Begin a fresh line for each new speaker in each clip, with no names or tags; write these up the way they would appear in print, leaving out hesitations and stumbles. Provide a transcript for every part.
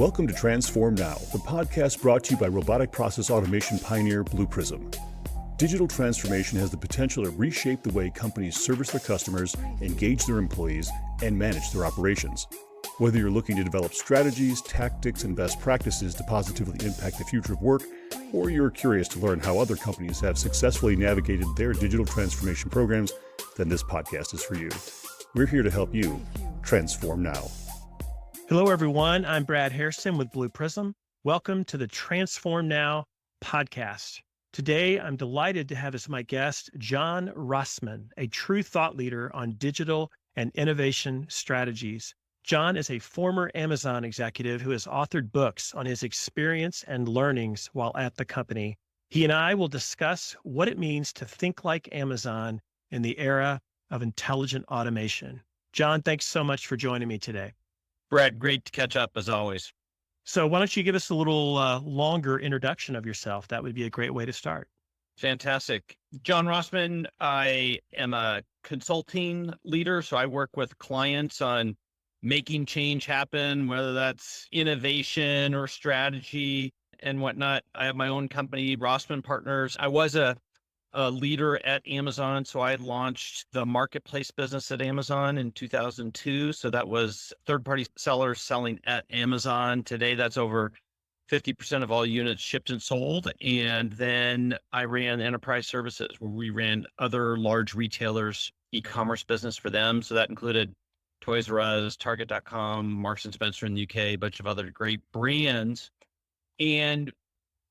Welcome to Transform Now, the podcast brought to you by robotic process automation pioneer Blue Prism. Digital transformation has the potential to reshape the way companies service their customers, engage their employees, and manage their operations. Whether you're looking to develop strategies, tactics, and best practices to positively impact the future of work, or you're curious to learn how other companies have successfully navigated their digital transformation programs, then this podcast is for you. We're here to help you transform now.
Hello, everyone. I'm Brad Harrison with Blue Prism. Welcome to the Transform Now podcast. Today, I'm delighted to have as my guest, John Rossman, a true thought leader on digital and innovation strategies. John is a former Amazon executive who has authored books on his experience and learnings while at the company. He and I will discuss what it means to think like Amazon in the era of intelligent automation. John, thanks so much for joining me today.
Brad, great to catch up as always.
So why don't you give us a little longer introduction of yourself? That would be a great way to start.
Fantastic. John Rossman, I am a consulting leader. So I work with clients on making change happen, whether that's innovation or strategy and whatnot. I have my own company, Rossman Partners. I was a leader at Amazon. So I launched the marketplace business at Amazon in 2002. So that was third-party sellers selling at Amazon. Today, that's over 50% of all units shipped and sold. And then I ran enterprise services where we ran other large retailers, e-commerce business for them. So that included Toys R Us, Target.com, Marks and Spencer in the UK, a bunch of other great brands. And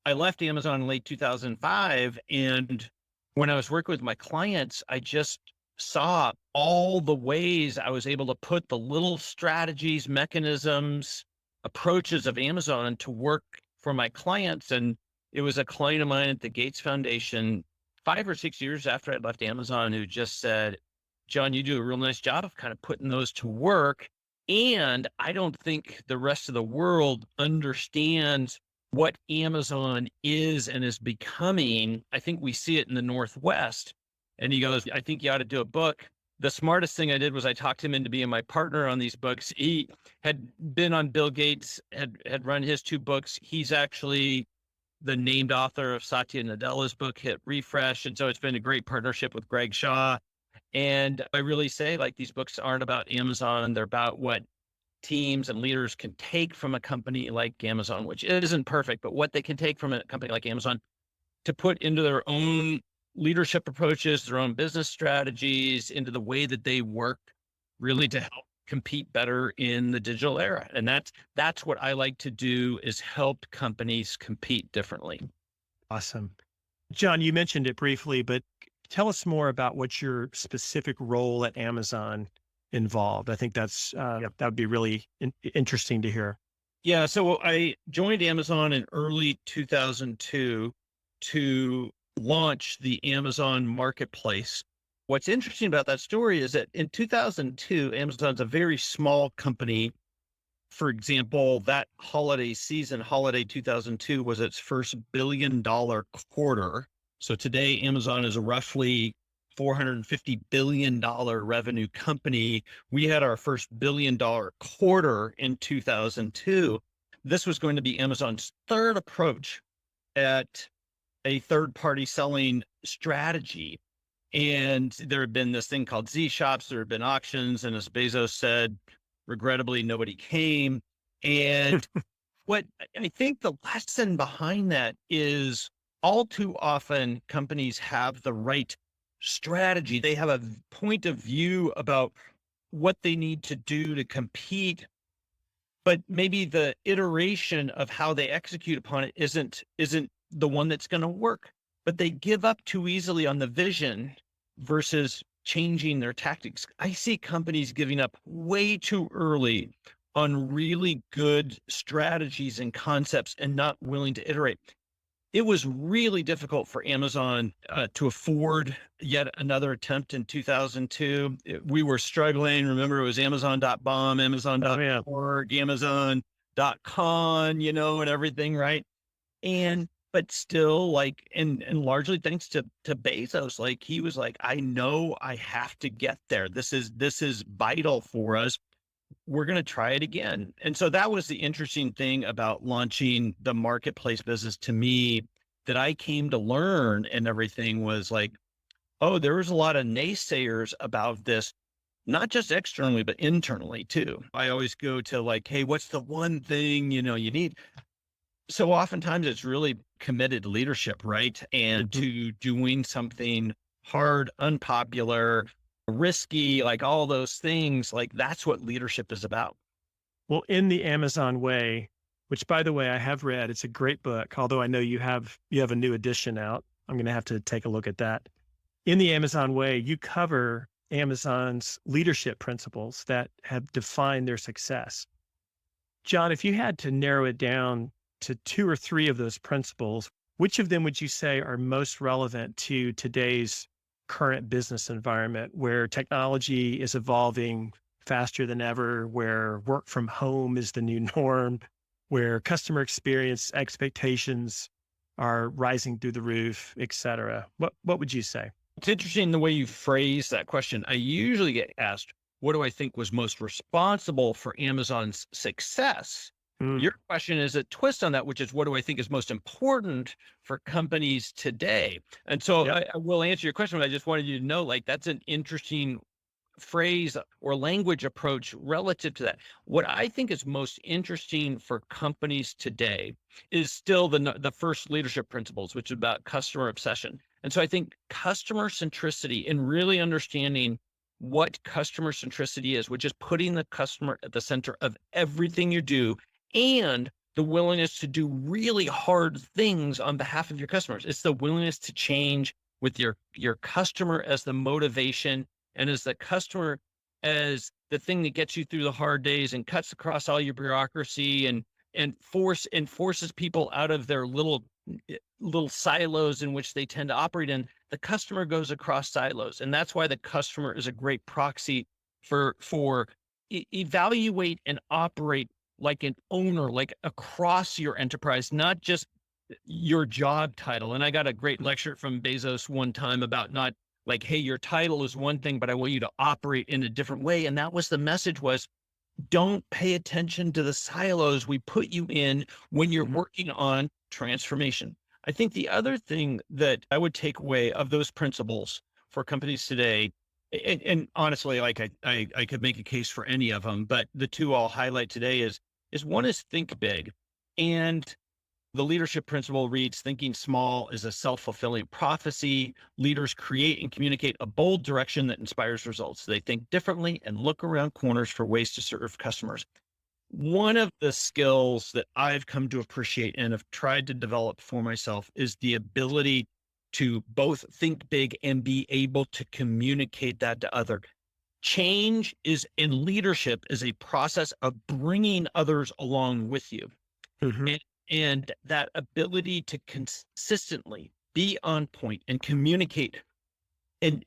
I left Amazon in late 2005. And when I was working with my clients, I just saw all the ways I was able to put the little strategies, mechanisms, approaches of Amazon to work for my clients. And it was a client of mine at the Gates Foundation 5 or 6 years after I left Amazon who just said, John, you do a real nice job of kind of putting those to work. And I don't think the rest of the world understands what Amazon is and is becoming. I think we see it in the Northwest. And he goes, I think you ought to do a book. The smartest thing I did was I talked him into being my partner on these books. He had been on Bill Gates, had run his 2 books. He's actually the named author of Satya Nadella's book, Hit Refresh. And so it's been a great partnership with Greg Shaw. And I really say, like, these books aren't about Amazon. They're about what teams and leaders can take from a company like Amazon, which isn't perfect, but what they can take from a company like Amazon to put into their own leadership approaches, their own business strategies, into the way that they work, really to help compete better in the digital era. And that's what I like to do, is help companies compete differently.
Awesome. John, you mentioned it briefly, but tell us more about what your specific role at Amazon involved. I think that would be really interesting to hear.
Yeah. So I joined Amazon in early 2002 to launch the Amazon marketplace. What's interesting about that story is that in 2002, Amazon's a very small company. For example, that holiday season, holiday 2002, was its first $1 billion quarter. So today, Amazon is a roughly $450 billion revenue company. We had our first $1 billion quarter in 2002. This was going to be Amazon's third approach at a third-party selling strategy. And there had been this thing called Z shops. There had been auctions. And as Bezos said, regrettably, nobody came. And what I think the lesson behind that is, all too often companies have the right strategy. They have a point of view about what they need to do to compete, but maybe the iteration of how they execute upon it isn't the one that's going to work. But they give up too easily on the vision versus changing their tactics. I see companies giving up way too early on really good strategies and concepts and not willing to iterate. It was really difficult for Amazon to afford yet another attempt in 2002. We were struggling. Remember, it was Amazon.bomb, Amazon.org, Amazon.con, and everything, right? But still, and largely thanks to Bezos, he was like, I know I have to get there. This is vital for us. we're going to try it again. And so that was the interesting thing about launching the marketplace business to me, that I came to learn and everything was like, oh, there was a lot of naysayers about this, not just externally, but internally too. I always go to like, hey, what's the one thing, you need? So oftentimes it's really committed leadership, right? And
Mhm.
to doing something hard, unpopular, risky, like all those things, like that's what leadership is about.
Well, In the Amazon Way, which by the way, I have read, it's a great book, although I know you have a new edition out. I'm going to have to take a look at that. In the Amazon Way, you cover Amazon's leadership principles that have defined their success. John, if you had to narrow it down to two or three of those principles, which of them would you say are most relevant to today's current business environment where technology is evolving faster than ever, where work from home is the new norm, where customer experience expectations are rising through the roof, et cetera? What would you say?
It's interesting the way you phrase that question. I usually get asked, what do I think was most responsible for Amazon's success?
Mm,
Your question is a twist on that, which is what do I think is most important for companies today? And so
yep.
I will answer your question, but I just wanted you to know, like, that's an interesting phrase or language approach relative to that. What I think is most interesting for companies today is still the first leadership principles, which is about customer obsession. And so I think customer centricity and really understanding what customer centricity is, which is putting the customer at the center of everything you do, and the willingness to do really hard things on behalf of your customers. It's the willingness to change with your customer as the motivation, and as the customer as the thing that gets you through the hard days and cuts across all your bureaucracy, and forces people out of their little silos in which they tend to operate in. The customer goes across silos, and that's why the customer is a great proxy for evaluate and operate like an owner, like across your enterprise, not just your job title. And I got a great lecture from Bezos one time about not like, hey, your title is one thing, but I want you to operate in a different way. And that was the message, was don't pay attention to the silos we put you in when you're
Mhm.
working on transformation. I think the other thing that I would take away of those principles for companies today, and honestly, like I could make a case for any of them, but the two I'll highlight today is one is think big. And the leadership principle reads, thinking small is a self-fulfilling prophecy. Leaders create and communicate a bold direction that inspires results. They think differently and look around corners for ways to serve customers. One of the skills that I've come to appreciate and have tried to develop for myself is the ability to both think big and be able to communicate that to others. Change is in leadership is a process of bringing others along with you.
Mhm.
And, and that ability to consistently be on point and communicate and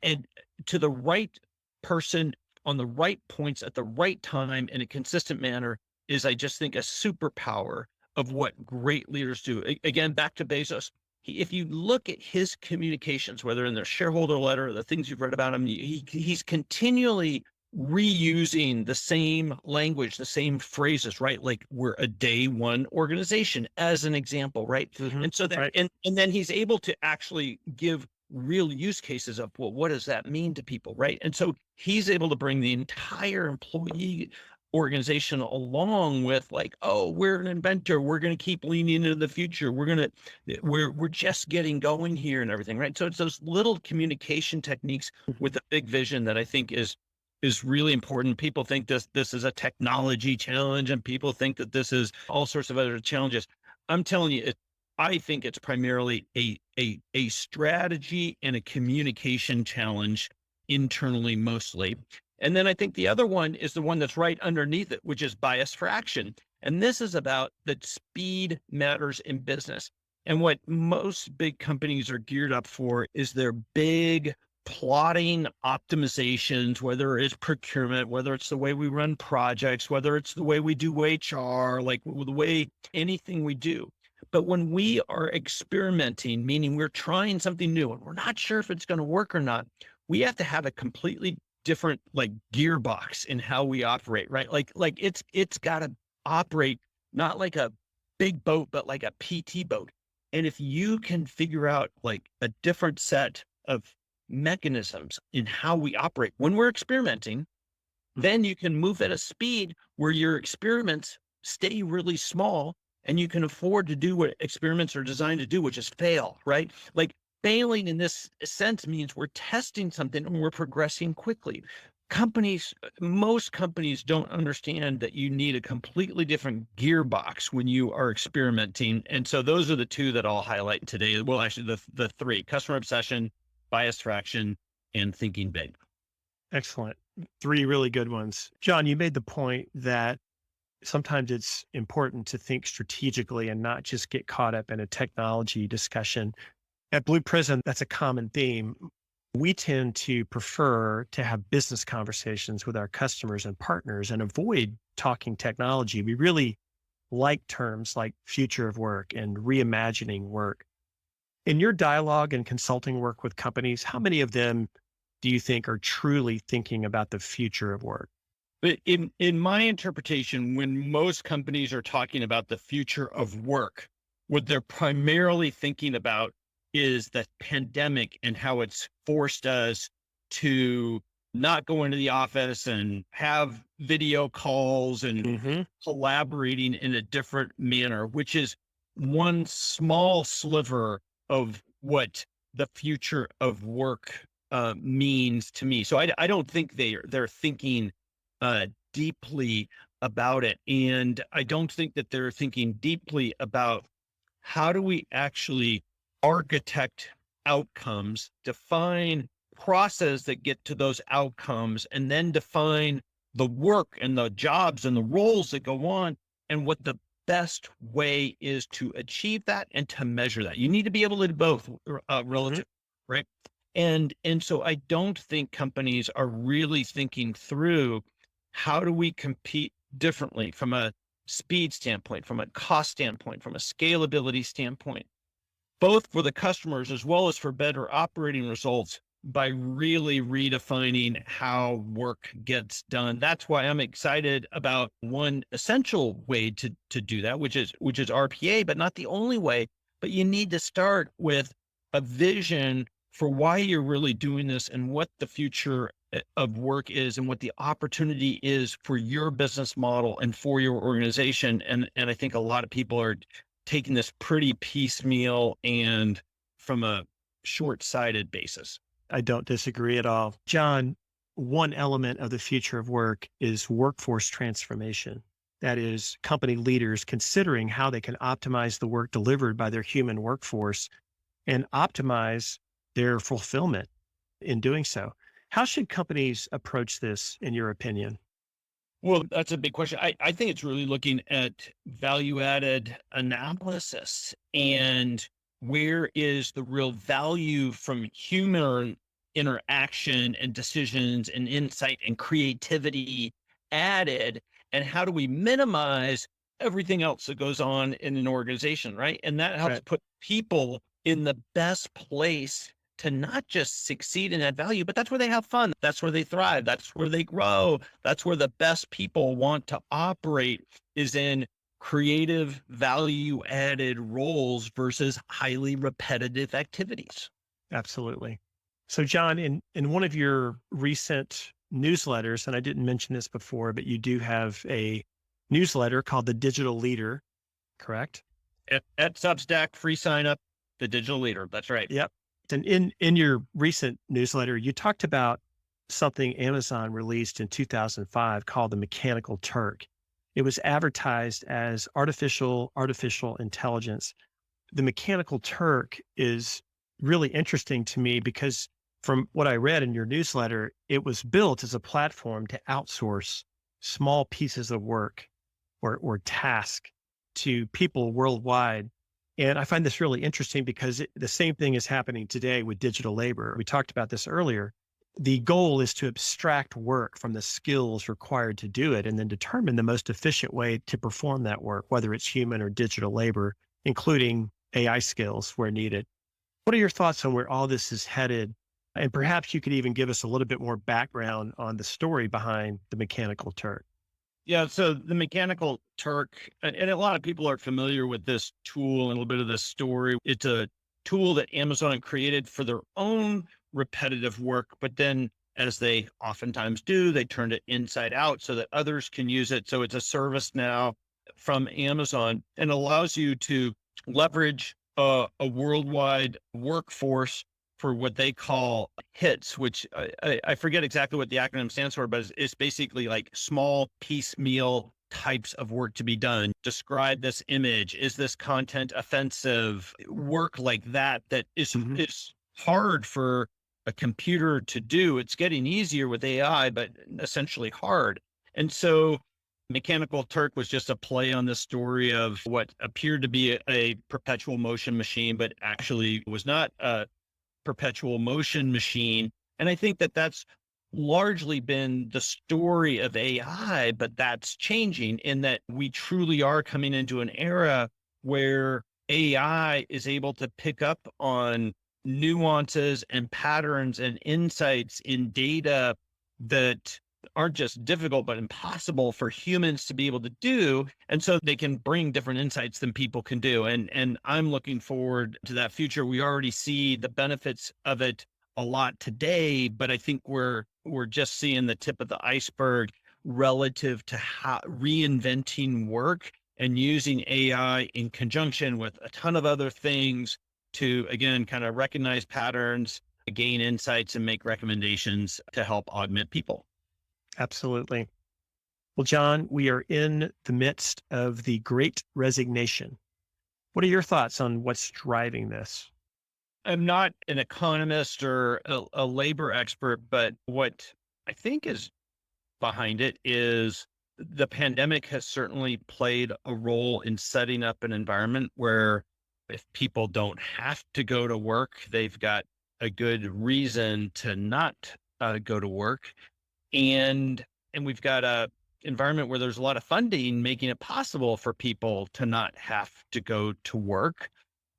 to the right person on the right points at the right time in a consistent manner is, I just think, a superpower of what great leaders do. Again, back to Bezos. If you look at his communications, whether in their shareholder letter or the things you've read about him, he's continually reusing the same language, the same phrases, right? Like, we're a day one organization as an example, right?
Mhm.
And so that,
Right.
and then he's able to actually give real use cases of, well, what does that mean to people, right? And so he's able to bring the entire employee organization along with, like, oh, we're an inventor, we're going to keep leaning into the future, we're just getting going here and everything, right? So it's those little communication techniques with a big vision that I think is really important. People think this is a technology challenge, and people think that this is all sorts of other challenges. I'm telling you, I think it's primarily a strategy and a communication challenge internally, mostly. And then I think the other one is the one that's right underneath it, which is bias for action. And this is about that speed matters in business. And what most big companies are geared up for is their big plotting optimizations, whether it's procurement, whether it's the way we run projects, whether it's the way we do HR, like the way anything we do. But when we are experimenting, meaning we're trying something new and we're not sure if it's going to work or not, we have to have a completely different like gearbox in how we operate, right? Like it's got to operate not like a big boat, but like a PT boat. And if you can figure out like a different set of mechanisms in how we operate when we're experimenting, then you can move at a speed where your experiments stay really small and you can afford to do what experiments are designed to do, which is fail, right? Like failing in this sense means we're testing something and we're progressing quickly. Most companies don't understand that you need a completely different gearbox when you are experimenting. And so those are the two that I'll highlight today. Well, actually the three: customer obsession, bias fraction, and thinking big.
Excellent. Three really good ones. John, you made the point that sometimes it's important to think strategically and not just get caught up in a technology discussion. At Blue Prism, that's a common theme. We tend to prefer to have business conversations with our customers and partners and avoid talking technology. We really like terms like future of work and reimagining work. In your dialogue and consulting work with companies, how many of them do you think are truly thinking about the future of work?
But in my interpretation, when most companies are talking about the future of work, what they're primarily thinking about is the pandemic and how it's forced us to not go into the office and have video calls and collaborating in a different manner, which is one small sliver of what the future of work means to me. So I don't think they're thinking deeply about it. And I don't think that they're thinking deeply about how do we actually architect outcomes, define process that get to those outcomes, and then define the work and the jobs and the roles that go on and what the best way is to achieve that and to measure that. You need to be able to do both relative, right? And so I don't think companies are really thinking through how do we compete differently from a speed standpoint, from a cost standpoint, from a scalability standpoint, both for the customers as well as for better operating results by really redefining how work gets done. That's why I'm excited about one essential way to do that, which is RPA, but not the only way. But you need to start with a vision for why you're really doing this and what the future of work is and what the opportunity is for your business model and for your organization. And I think a lot of people are taking this pretty piecemeal and from a short-sighted basis.
I don't disagree at all. John, one element of the future of work is workforce transformation. That is, company leaders considering how they can optimize the work delivered by their human workforce and optimize their fulfillment in doing so. How should companies approach this, in your opinion?
Well, that's a big question. I think it's really looking at value-added analysis and where is the real value from human interaction and decisions and insight and creativity added, and how do we minimize everything else that goes on in an organization, right? And that helps put people in the best place to not just succeed and add value, but that's where they have fun. That's where they thrive. That's where they grow. That's where the best people want to operate, is in creative value added roles versus highly repetitive activities.
Absolutely. So John, in one of your recent newsletters, and I didn't mention this before, but you do have a newsletter called The Digital Leader, correct?
At Substack, free sign up, The Digital Leader. That's right.
Yep. And in your recent newsletter, you talked about something Amazon released in 2005 called the Mechanical Turk. It was advertised as artificial intelligence. The Mechanical Turk is really interesting to me because from what I read in your newsletter, it was built as a platform to outsource small pieces of work or task to people worldwide. And I find this really interesting because the same thing is happening today with digital labor. We talked about this earlier. The goal is to abstract work from the skills required to do it and then determine the most efficient way to perform that work, whether it's human or digital labor, including AI skills where needed. What are your thoughts on where all this is headed And perhaps you could even give us a little bit more background on the story behind the Mechanical Turk.
Yeah, so the Mechanical Turk, and a lot of people are familiar with this tool and a little bit of this story. It's a tool that Amazon created for their own repetitive work, but then as they oftentimes do, they turned it inside out so that others can use it. So it's a service now from Amazon and allows you to leverage a worldwide workforce for what they call HITs, which I forget exactly what the acronym stands for, but it's basically like small piecemeal types of work to be done. Describe this image. Is this content offensive? Work like that is hard for a computer to do. It's getting easier with AI, but essentially hard. And so Mechanical Turk was just a play on the story of what appeared to be a perpetual motion machine, but actually was not a perpetual motion machine. And I think that that's largely been the story of AI, but that's changing in that we truly are coming into an era where AI is able to pick up on nuances and patterns and insights in data that aren't just difficult, but impossible for humans to be able to do. And so they can bring different insights than people can do. And I'm looking forward to that future. We already see the benefits of it a lot today, but I think we're just seeing the tip of the iceberg relative to how reinventing work and using AI in conjunction with a ton of other things to, again, kind of recognize patterns, gain insights, and make recommendations to help augment people.
Absolutely. Well, John, we are in the midst of the Great Resignation. What are your thoughts on what's driving this?
I'm not an economist or a labor expert, but what I think is behind it is the pandemic has certainly played a role in setting up an environment where if people don't have to go to work, they've got a good reason to not go to work. And we've got a environment where there's a lot of funding making it possible for people to not have to go to work.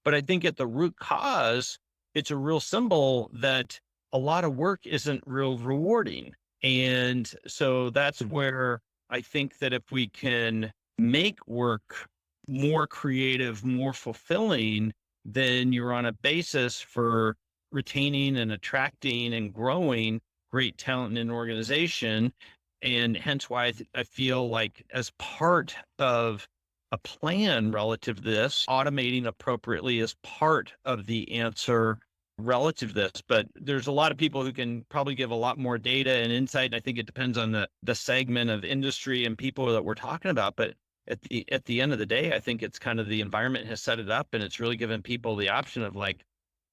But I think at the root cause, it's a real symbol that a lot of work isn't real rewarding. And so that's where I think that if we can make work more creative, more fulfilling, then you're on a basis for retaining and attracting and growing great talent in an organization. And hence why I feel like as part of a plan relative to this, automating appropriately is part of the answer relative to this. But there's a lot of people who can probably give a lot more data and insight. And I think it depends on the segment of industry and people that we're talking about. But at the end of the day, I think it's kind of the environment has set it up and it's really given people the option of like,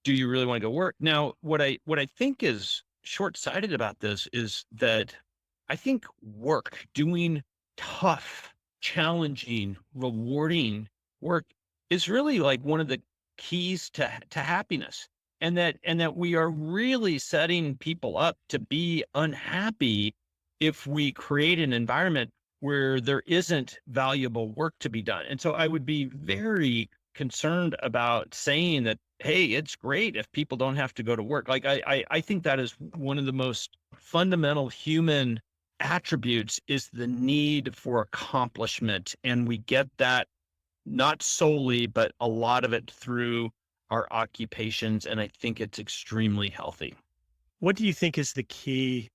do you really want to go work? Now, what I think is short-sighted about this is that I think work, doing tough, challenging, rewarding work is really like one of the keys to happiness. And that we are really setting people up to be unhappy if we create an environment where there isn't valuable work to be done. And so I would be very concerned about saying that, hey, it's great if people don't have to go to work. Like I think that is one of the most fundamental human attributes is the need for accomplishment. And we get that not solely, but a lot of it through our occupations. And I think it's extremely healthy.
What do you think is the key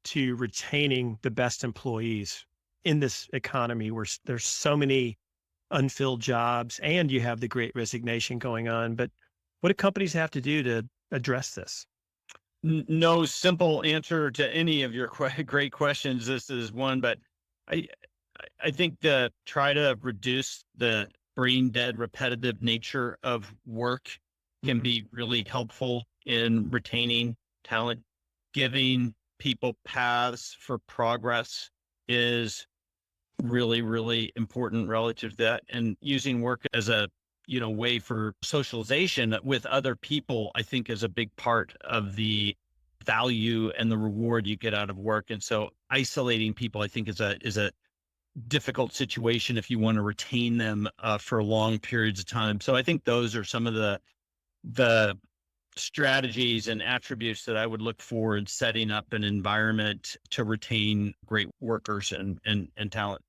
to retaining the best employees in this economy where there's so many unfilled jobs and you have the Great Resignation going on? But what do companies have to do to address this?
No simple answer to any of your great questions. This is one, but I I think to try to reduce the brain dead repetitive nature of work can be really helpful in retaining talent. Giving people paths for progress is really, really important relative to that. And using work as a way for socialization with other people, I think is a big part of the value and the reward you get out of work. And so isolating people, I think is a difficult situation if you want to retain them for long periods of time. So I think those are some of the strategies and attributes that I would look for in setting up an environment to retain great workers and talent.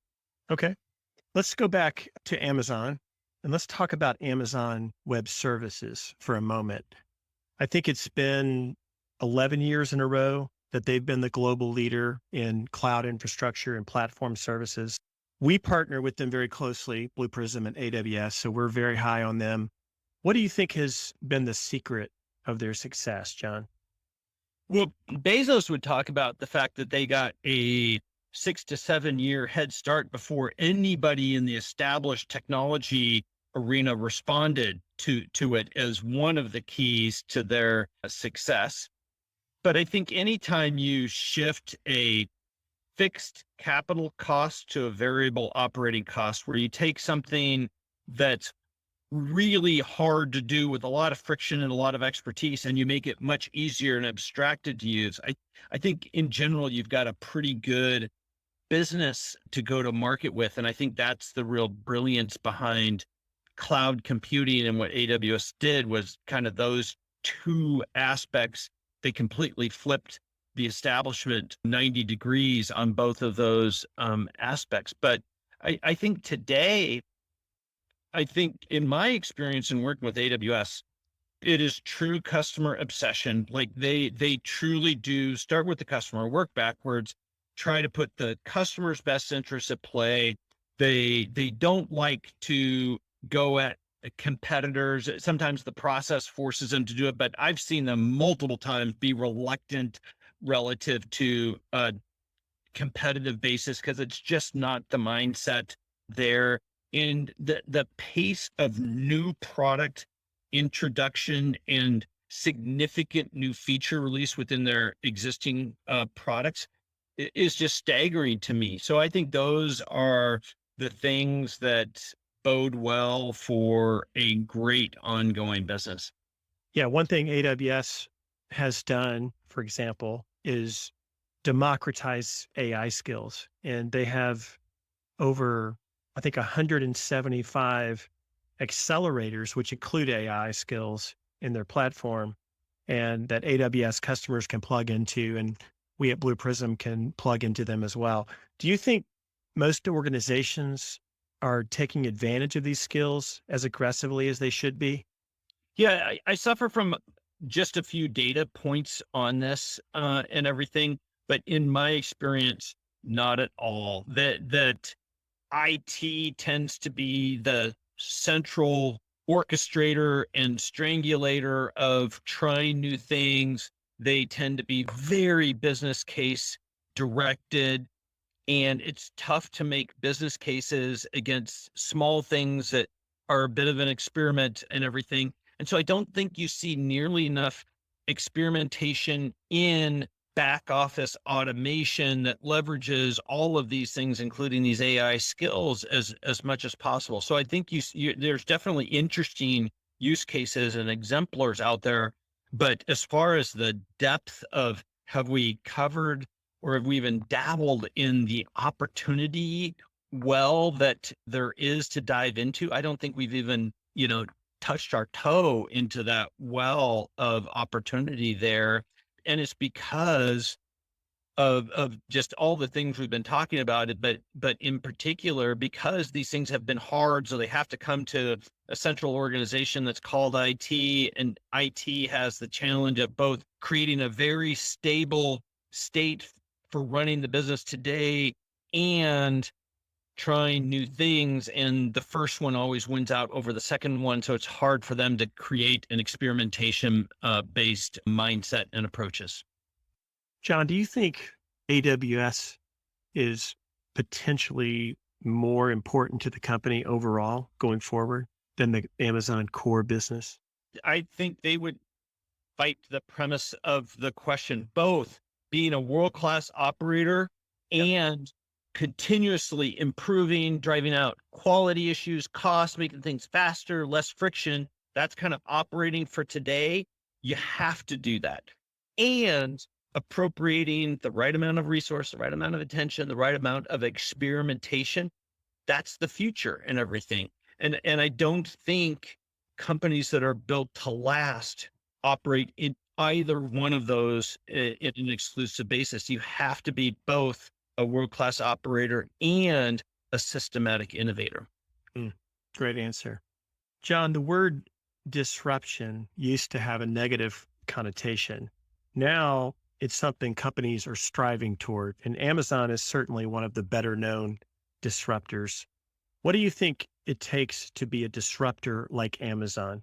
Okay. Let's go back to Amazon and let's talk about Amazon Web Services for a moment. I think it's been 11 years in a row that they've been the global leader in cloud infrastructure and platform services. We partner with them very closely, Blue Prism and AWS, so we're very high on them. What do you think has been the secret of their success, John?
Well, Bezos would talk about the fact that they got a 6 to 7 year head start before anybody in the established technology arena responded to it as one of the keys to their success. But I think anytime you shift a fixed capital cost to a variable operating cost, where you take something that's really hard to do with a lot of friction and a lot of expertise, and you make it much easier and abstracted to use, I think in general, you've got a pretty good business to go to market with. And I think that's the real brilliance behind cloud computing, and what AWS did was kind of those two aspects. They completely flipped the establishment 90 degrees on both of those aspects. But I think today, I think in my experience in working with AWS, it is true customer obsession. Like they truly do start with the customer, work backwards, try to put the customer's best interests at play. They don't like to go at competitors. Sometimes the process forces them to do it, but I've seen them multiple times be reluctant relative to a competitive basis because it's just not the mindset there. And the pace of new product introduction and significant new feature release within their existing products is just staggering to me. So I think those are the things that bode well for a great ongoing business.
Yeah, one thing AWS has done, for example, is democratize AI skills. And they have over, I think, 175 accelerators, which include AI skills in their platform, and that AWS customers can plug into, and we at Blue Prism can plug into them as well. Do you think most organizations are taking advantage of these skills as aggressively as they should be?
Yeah, I suffer from just a few data points on this and everything, but in my experience, not at all. That IT tends to be the central orchestrator and strangulator of trying new things. They tend to be very business case directed, and it's tough to make business cases against small things that are a bit of an experiment and everything. And so I don't think you see nearly enough experimentation in back office automation that leverages all of these things, including these AI skills, as much as possible. So I think there's definitely interesting use cases and exemplars out there. But as far as the depth of, have we covered or have we even dabbled in the opportunity well that there is to dive into, I don't think we've even, touched our toe into that well of opportunity there. And it's because of just all the things we've been talking about it, but in particular, because these things have been hard, so they have to come to a central organization that's called IT, and IT has the challenge of both creating a very stable state for running the business today and trying new things. And the first one always wins out over the second one. So it's hard for them to create an experimentation based mindset and approaches.
John, do you think AWS is potentially more important to the company overall going forward than the Amazon core business?
I think they would fight the premise of the question, both being a world-class operator and continuously improving, driving out quality issues, costs, making things faster, less friction. That's kind of operating for today. You have to do that. And appropriating the right amount of resource, the right amount of attention, the right amount of experimentation. That's the future and everything. And I don't think companies that are built to last operate in either one of those in an exclusive basis. You have to be both a world-class operator and a systematic innovator.
Great answer. John, the word disruption used to have a negative connotation. Now it's something companies are striving toward, and Amazon is certainly one of the better known disruptors. What do you think it takes to be a disruptor like Amazon?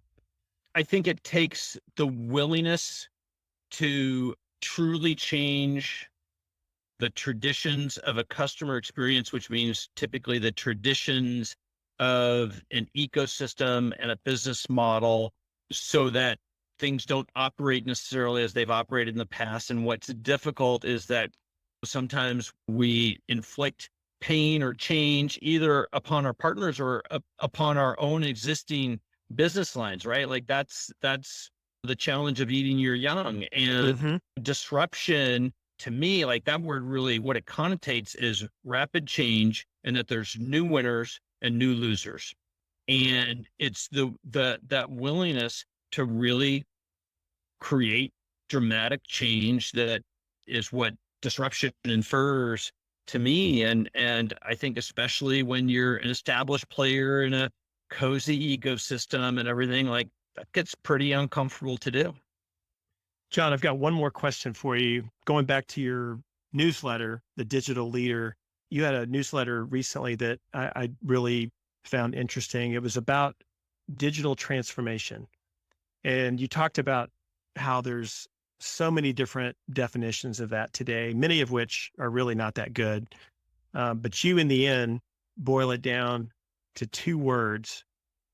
I think it takes the willingness to truly change the traditions of a customer experience, which means typically the traditions of an ecosystem and a business model, so that things don't operate necessarily as they've operated in the past. And what's difficult is that sometimes we inflict pain or change either upon our partners or upon our own existing business lines, right? Like that's the challenge of eating your young. And disruption, to me, like that word, really what it connotates is rapid change, and that there's new winners and new losers. And it's that willingness to really create dramatic change that is what disruption infers to me. And I think especially when you're an established player in a cozy ecosystem and everything, like that gets pretty uncomfortable to do.
John, I've got one more question for you. Going back to your newsletter, The Digital Leader, you had a newsletter recently that I really found interesting. It was about digital transformation. And you talked about how there's so many different definitions of that today, many of which are really not that good. But you, in the end, boil it down to two words,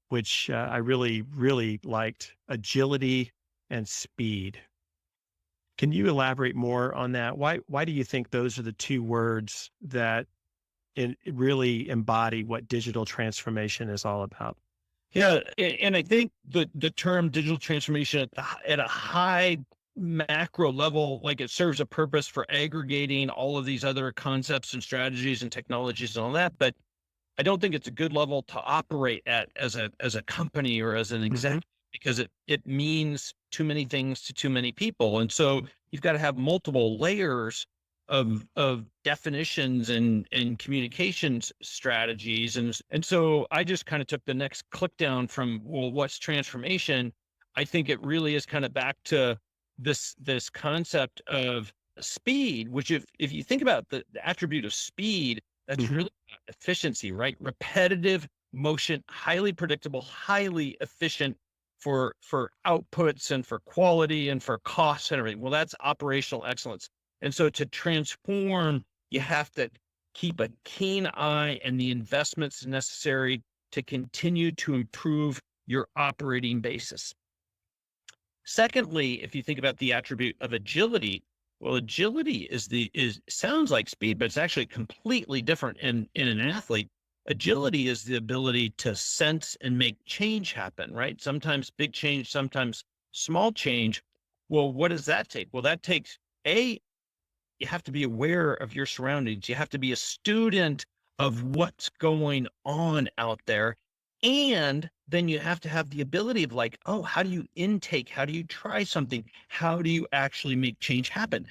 which I really, really liked: agility and speed. Can you elaborate more on that? Why do you think those are the two words that really embody what digital transformation is all about?
Yeah, and I think the term digital transformation at a high macro level, like it serves a purpose for aggregating all of these other concepts and strategies and technologies and all that. But I don't think it's a good level to operate at as a company or as an executive, because it means too many things to too many people. And so you've got to have multiple layers of definitions and communications strategies. And so I just kind of took the next click down from, well, what's transformation? I think it really is kind of back to this concept of speed, which if you think about the attribute of speed, that's really efficiency, right? Repetitive motion, highly predictable, highly efficient for outputs and for quality and for costs and everything. Well, that's operational excellence. And so to transform, you have to keep a keen eye and the investments necessary to continue to improve your operating basis. Secondly, if you think about the attribute of agility, well, agility sounds like speed, but it's actually completely different in an athlete. Agility is the ability to sense and make change happen, right? Sometimes big change, sometimes small change. Well, what does that take? Well, that takes you have to be aware of your surroundings. You have to be a student of what's going on out there. And then you have to have the ability of like, oh, how do you intake? How do you try something? How do you actually make change happen?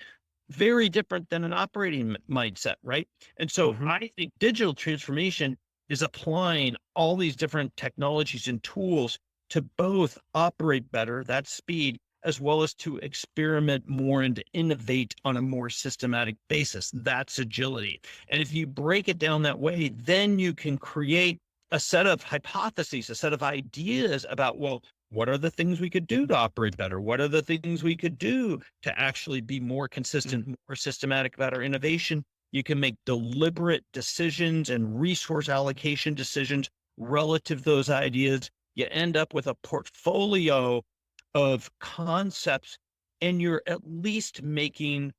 Very different than an operating mindset, right? And so I think digital transformation is applying all these different technologies and tools to both operate better, that speed, as well as to experiment more and to innovate on a more systematic basis. That's agility. And if you break it down that way, then you can create a set of hypotheses, a set of ideas about, well, what are the things we could do to operate better? What are the things we could do to actually be more consistent, more systematic about our innovation? You can make deliberate decisions and resource allocation decisions relative to those ideas. You end up with a portfolio of concepts, and you're at least making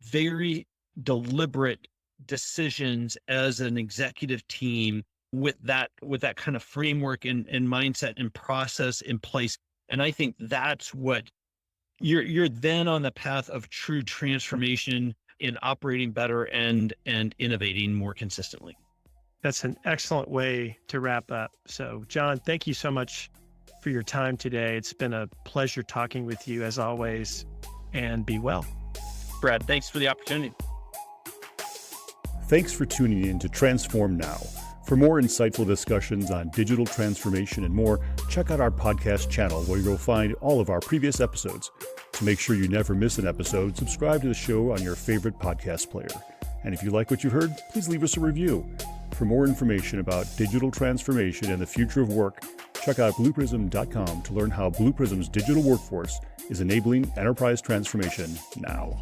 very deliberate decisions as an executive team with that kind of framework and mindset and process in place. And I think that's what you're then on the path of true transformation in operating better and innovating more consistently.
That's an excellent way to wrap up. So, John, thank you so much for your time today. It's been a pleasure talking with you as always, and be well.
Brad, thanks for the opportunity.
Thanks for tuning in to Transform Now. For more insightful discussions on digital transformation and more, check out our podcast channel where you'll find all of our previous episodes. To make sure you never miss an episode, subscribe to the show on your favorite podcast player. And if you like what you heard, please leave us a review. For more information about digital transformation and the future of work, check out blueprism.com to learn how Blue Prism's digital workforce is enabling enterprise transformation now.